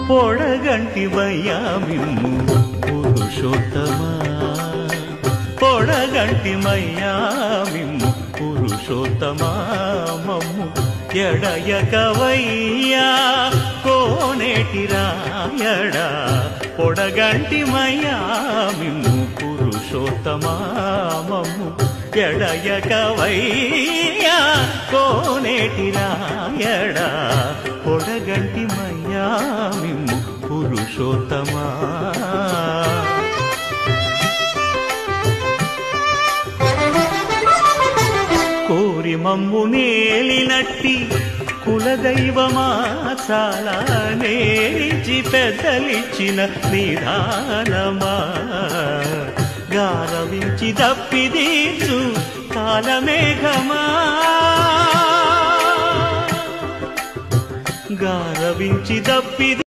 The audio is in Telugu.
పొడగంటివయ్యా మిమ్ము పురుషోత్తమా పొడగంటిమయ్యా మిమ్ము పురుషోత్తమా మమ్ము ఎడయకవయ్యా కోనేటి రాయడా పొడగంటిమయ్యా మిమ్ము పురుషోత్తమా మమ్ము ఎడయకవయ్యా కోనేటి రాయడా పొడగంటిమయ్యా మిమ్ము పురుషోత్తమా కోరి మమ్ము నేలినట్టి కులదైవమా చాలా నేర్చి పెద్దలిచ్చిన నిదానమా గారవించి దప్పిదీర్చు కాలమేఘమా గారవించి దప్పిది